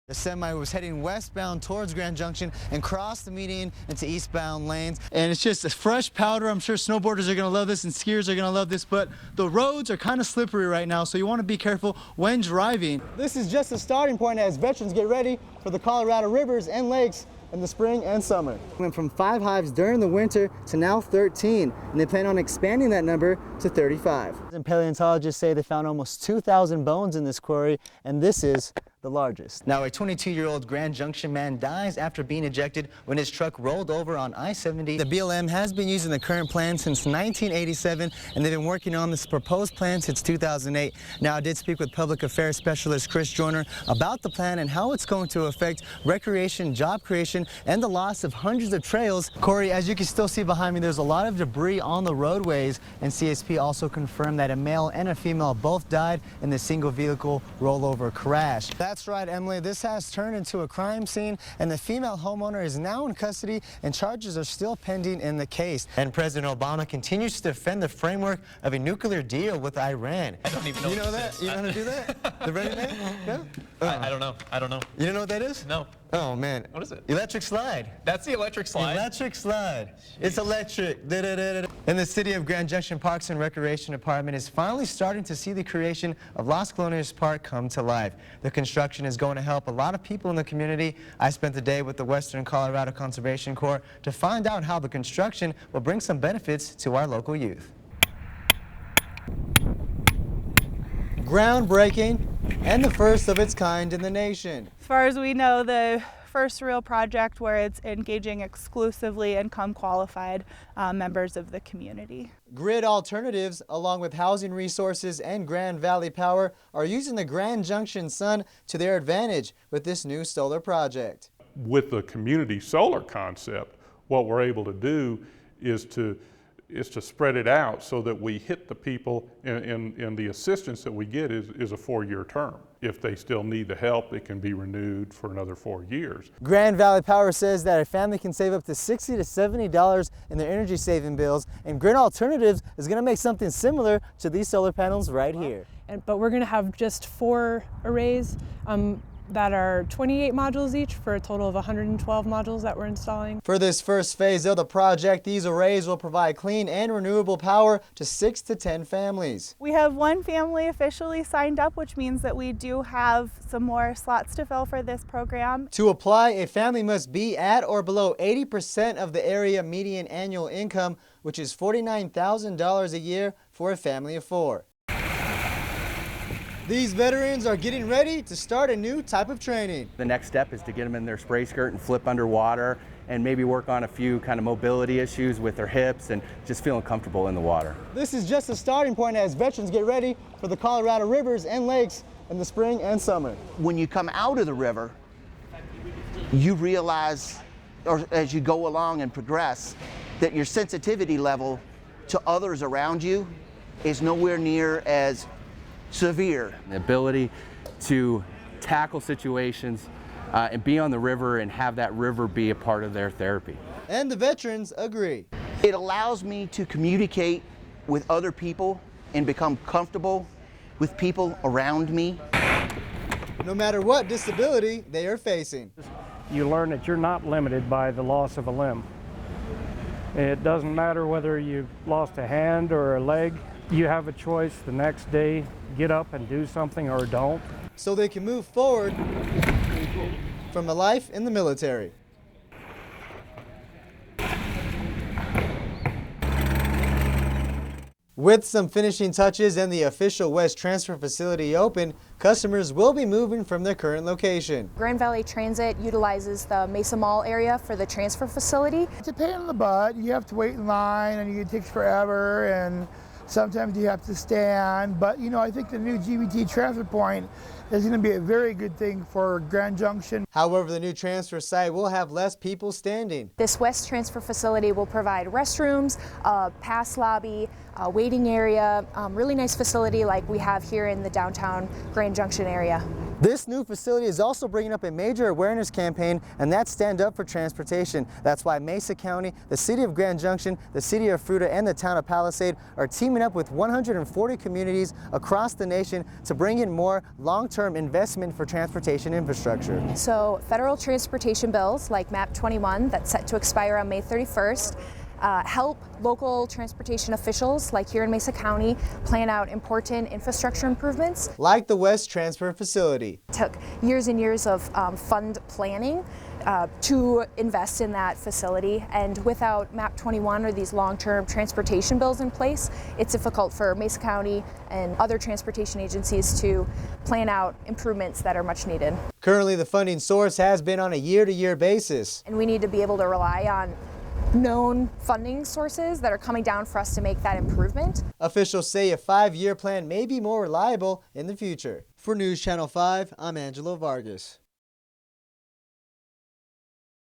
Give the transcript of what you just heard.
The semi was heading westbound towards Grand Junction and crossed the median into eastbound lanes. And it's just a fresh powder. I'm sure snowboarders are going to love this and skiers are going to love this, but the roads are kind of slippery right now, so you want to be careful when driving. This is just a starting point as veterans get ready for the Colorado rivers and lakes in the spring and summer. Went from 5 hives during the winter to now 13, and they plan on expanding that number to 35. And paleontologists say they found almost 2,000 bones in this quarry, and this is the largest. Now, a 22-year-old Grand Junction man dies after being ejected when his truck rolled over on I-70. The BLM has been using the current plan since 1987, and they've been working on this proposed plan since 2008. Now, I did speak with public affairs specialist Chris Joyner about the plan and how it's going to affect recreation, job creation, and the loss of hundreds of trails. Corey, as you can still see behind me, there's a lot of debris on the roadways, and CSP also confirmed that a male and a female both died in the single vehicle rollover crash. That's right, Emily. This has turned into a crime scene, and the female homeowner is now in custody, and charges are still pending in the case. And President Obama continues to defend the framework of a nuclear deal with Iran. I don't even know. You know that? You know how to do that? The Ready Man? No? I don't know. I don't know. You don't know what that is? No. Oh, man. What is it? Electric slide. That's the electric slide? Electric slide. It's electric. Da, da, da, da. And the City of Grand Junction Parks and Recreation Department is finally starting to see the creation of Las Colonias Park come to life. The construction is going to help a lot of people in the community. I spent the day with the Western Colorado Conservation Corps to find out how the construction will bring some benefits to our local youth. Groundbreaking and the first of its kind in the nation. As far as we know, the first real project where it's engaging exclusively income qualified members of the community. Grid Alternatives, along with Housing Resources and Grand Valley Power, are using the Grand Junction Sun to their advantage with this new solar project. With the community solar concept, what we're able to do is to spread it out so that we hit the people, and the assistance that we get is a 4-year term. If they still need the help, it can be renewed for another 4 years. Grand Valley Power says that a family can save up to $60 to $70 in their energy saving bills, and Grid Alternatives is going to make something similar to these solar panels right here. But we're going to have just 4 arrays that are 28 modules each for a total of 112 modules that we're installing. For this first phase of the project, these arrays will provide clean and renewable power to 6 to 10 families. We have 1 family officially signed up, which means that we do have some more slots to fill for this program. To apply, a family must be at or below 80% of the area median annual income, which is $49,000 a year for a family of 4. These veterans are getting ready to start a new type of training. The next step is to get them in their spray skirt and flip underwater and maybe work on a few kind of mobility issues with their hips and just feeling comfortable in the water. This is just a starting point as veterans get ready for the Colorado rivers and lakes in the spring and summer. When you come out of the river, you realize, or as you go along and progress, that your sensitivity level to others around you is nowhere near as severe. The ability to tackle situations and be on the river and have that river be a part of their therapy. And the veterans agree. It allows me to communicate with other people and become comfortable with people around me. No matter what disability they are facing. You learn that you're not limited by the loss of a limb. It doesn't matter whether you've lost a hand or a leg. You have a choice the next day, get up and do something or don't. So they can move forward from a life in the military. With some finishing touches and the official West Transfer Facility open, customers will be moving from their current location. Grand Valley Transit utilizes the Mesa Mall area for the transfer facility. It's a pain in the butt. You have to wait in line and it takes forever, and sometimes you have to stand, but you know, I think the new GBT transfer point is going to be a very good thing for Grand Junction. However, the new transfer site will have less people standing. This West Transfer Facility will provide restrooms, a pass lobby, a waiting area, really nice facility like we have here in the downtown Grand Junction area. This new facility is also bringing up a major awareness campaign, and that's Stand Up for Transportation. That's why Mesa County, the City of Grand Junction, the City of Fruita, and the Town of Palisade are teaming up with 140 communities across the nation to bring in more long-term investment for transportation infrastructure. So federal transportation bills like MAP 21 that's set to expire on May 31st help local transportation officials like here in Mesa County plan out important infrastructure improvements. Like the West Transfer Facility. It took years and years of fund planning to invest in that facility, and without MAP 21 or these long-term transportation bills in place, it's difficult for Mesa County and other transportation agencies to plan out improvements that are much needed. Currently, the funding source has been on a year-to-year basis. And we need to be able to rely on known funding sources that are coming down for us to make that improvement. Officials say a 5-year plan may be more reliable in the future. For News Channel 5, I'm Angelo Vargas.